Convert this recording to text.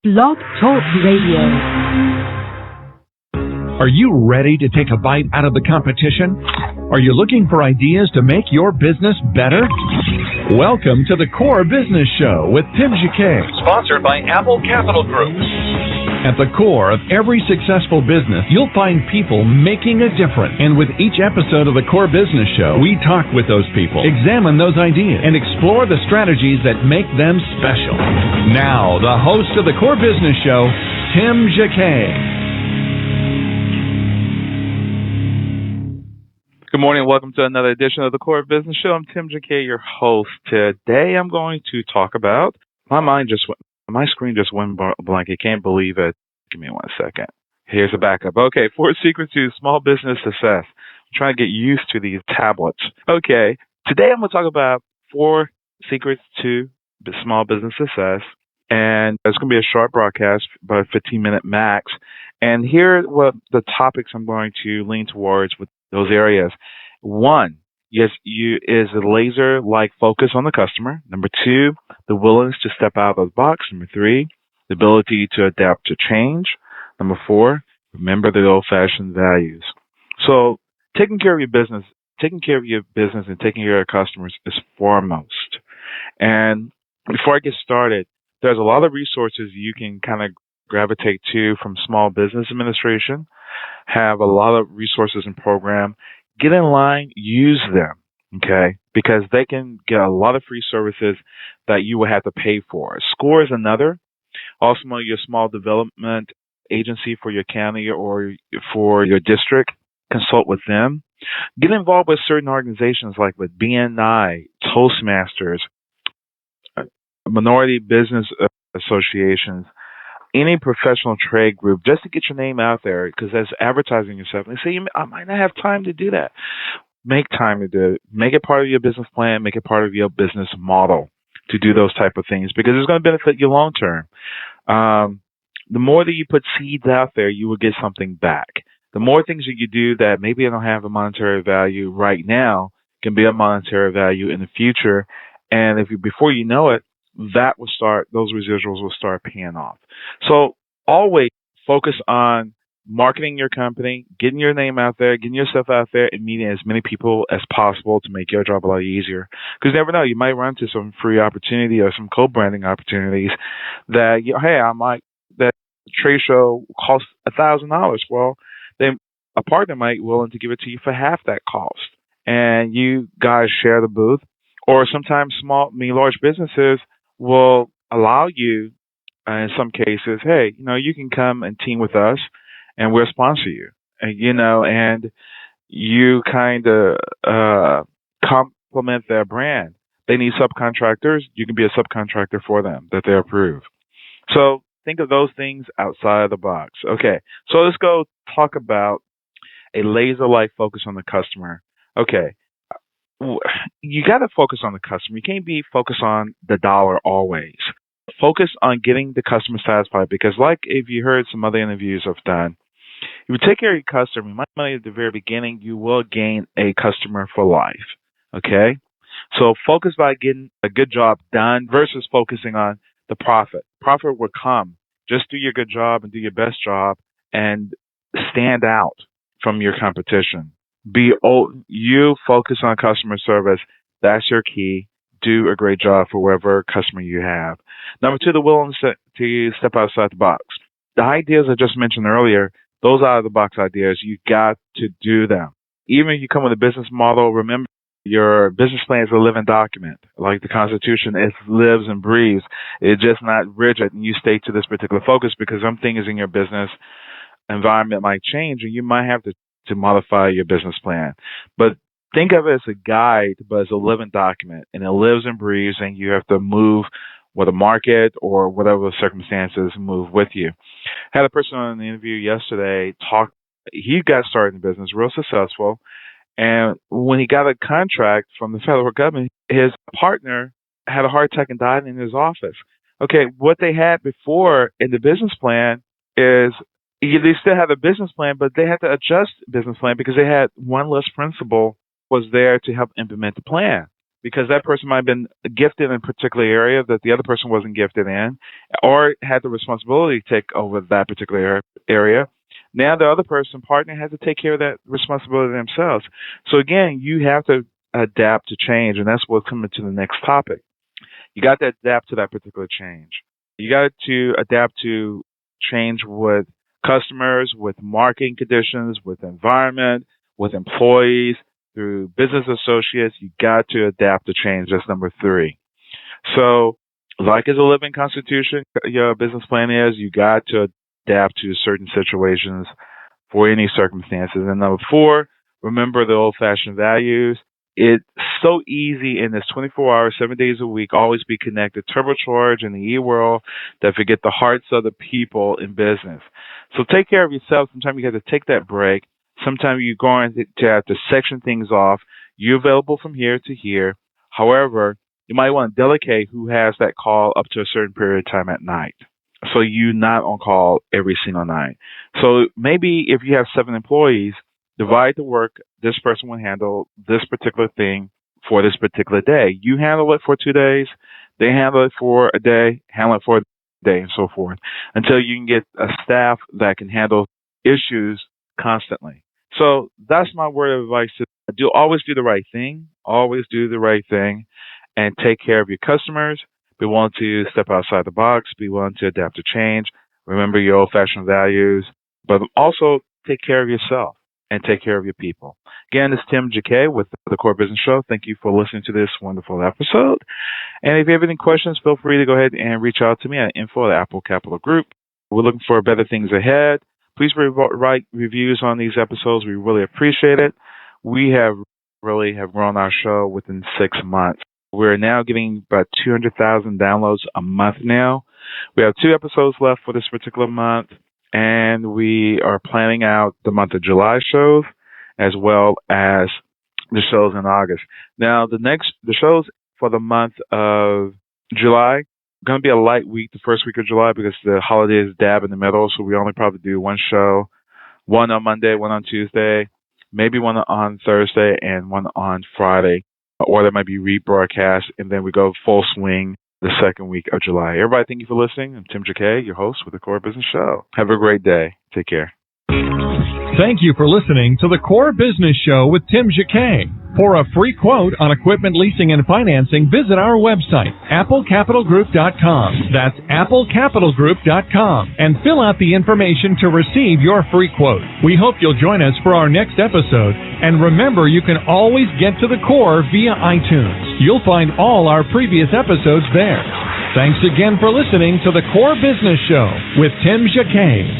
Blog Talk Radio. Are you ready to take a bite out of the competition? Are you looking for ideas to make your business better? Welcome to the Core Business Show with Tim Jacquet, sponsored by Apple Capital Group. At the core of every successful business, you'll find people making a difference. And with each episode of the Core Business Show, we talk with those people, examine those ideas, and explore the strategies that make them special. Now, the host of the Core Business Show, Tim Jacquet. Good morning and welcome to another edition of the Core Business Show. I'm Tim Jacquet, your host. Today I'm going to talk about, my screen just went blank. I can't believe it. Give me 1 second. Here's a backup. Okay, 4 secrets to small business success. I'm trying to get used to these tablets. Okay, today I'm going to talk about 4 secrets to small business success. And it's going to be a short broadcast, about a 15-minute max. And here are what the topics I'm going to lean towards with those areas. 1, yes, is a laser-like focus on the customer. Number 2, the willingness to step out of the box. Number 3, the ability to adapt to change. Number 4, remember the old-fashioned values. So taking care of your business and taking care of your customers is foremost. And before I get started, there's a lot of resources you can kind of gravitate to from Small Business Administration. Have a lot of resources and program. Get in line, use them, okay? Because they can get a lot of free services that you will have to pay for. SCORE is another. Also, your small development agency for your county or for your district, consult with them. Get involved with certain organizations like with BNI, Toastmasters, minority business associations, any professional trade group, just to get your name out there, because that's advertising yourself. And they say, I might not have time to do that. Make time to do it. Make it part of your business plan. Make it part of your business model to do those type of things, because it's going to benefit you long term. The more that you put seeds out there, you will get something back. The more things that you do that maybe don't have a monetary value right now can be a monetary value in the future. And before you know it, those residuals will start paying off. So always focus on marketing your company, getting your name out there, getting yourself out there, and meeting as many people as possible to make your job a lot easier. Because you never know, you might run into some free opportunity or some co-branding opportunities that, that trade show costs $1,000. Well, then a partner might be willing to give it to you for half that cost. And you guys share the booth. Or sometimes large businesses will allow you, in some cases, hey, you can come and team with us, and we'll sponsor you. And you kind of complement their brand. They need subcontractors. You can be a subcontractor for them that they approve. So think of those things outside of the box. Okay, so let's go talk about a laser-like focus on the customer. Okay. You got to focus on the customer. You can't be focused on the dollar always. Focus on getting the customer satisfied, because like if you heard some other interviews I've done, if you take care of your customer, money at the very beginning, you will gain a customer for life. Okay? So focus by getting a good job done versus focusing on the profit. Profit will come. Just do your good job and do your best job and stand out from your competition. You focus on customer service. That's your key. Do a great job for whatever customer you have. Number 2, the willingness to step outside the box. The ideas I just mentioned earlier, those out-of-the-box ideas, you got to do them. Even if you come with a business model, remember your business plan is a living document. Like the Constitution, it lives and breathes. It's just not rigid, and you stay to this particular focus, because some things in your business environment might change, and you might have to modify your business plan. But think of it as a guide, but as a living document, and it lives and breathes, and you have to move with the market or whatever the circumstances move with you. I had a person on an interview yesterday he got started in business, real successful, and when he got a contract from the federal government, his partner had a heart attack and died in his office. Okay, what they had before in the business plan is they still had a business plan, but they had to adjust the business plan because they had one less principal was there to help implement the plan. because that person might have been gifted in a particular area that the other person wasn't gifted in, or had the responsibility to take over that particular area. Now the other partner has to take care of that responsibility themselves. So again, you have to adapt to change, and that's what's coming to the next topic. You got to adapt to that particular change. You got to adapt to change with customers, with marketing conditions, with environment, with employees, through business associates. You got to adapt to change. That's number 3. So, like as a living constitution, your business plan is, you got to adapt to certain situations for any circumstances. And number 4, remember the old-fashioned values. It's so easy in this 24 hours, 7 days a week, always be connected, turbocharge in the e-world, that forget the hearts of the people in business. So take care of yourself. Sometimes you have to take that break. Sometimes you're going to have to section things off. You're available from here to here. However, you might want to delegate who has that call up to a certain period of time at night, so you're not on call every single night. So maybe if you have 7 employees, divide the work. This person will handle this particular thing for this particular day. You handle it for 2 days. They handle it for a day, handle it for a day, and so forth, until you can get a staff that can handle issues constantly. So that's my word of advice. Always do the right thing. Always do the right thing, and take care of your customers. Be willing to step outside the box. Be willing to adapt to change. Remember your old-fashioned values, but also take care of yourself and take care of your people. Again, this is Tim Jacquet with the Core Business Show. Thank you for listening to this wonderful episode. And if you have any questions, feel free to go ahead and reach out to me at info@Apple Capital Group. We're looking for better things ahead. Please write reviews on these episodes. We really appreciate it. We have grown our show within 6 months. We're now getting about 200,000 downloads a month now. We have 2 episodes left for this particular month, and we are planning out the month of July shows as well as the shows in August. Now, the shows for the month of July going to be a light week, the first week of July, because the holiday is dab in the middle, so we only probably do 1 show, 1 on Monday, 1 on Tuesday, maybe 1 on Thursday, and 1 on Friday, or there might be rebroadcast, and then we go full swing the second week of July. Everybody, thank you for listening. I'm Tim Jacquet, your host with the Core Business Show. Have a great day. Take care. Thank you for listening to the Core Business Show with Tim Jacquet. For a free quote on equipment leasing and financing, visit our website, applecapitalgroup.com. That's applecapitalgroup.com. And fill out the information to receive your free quote. We hope you'll join us for our next episode. And remember, you can always get to the Core via iTunes. You'll find all our previous episodes there. Thanks again for listening to the Core Business Show with Tim Jacquet.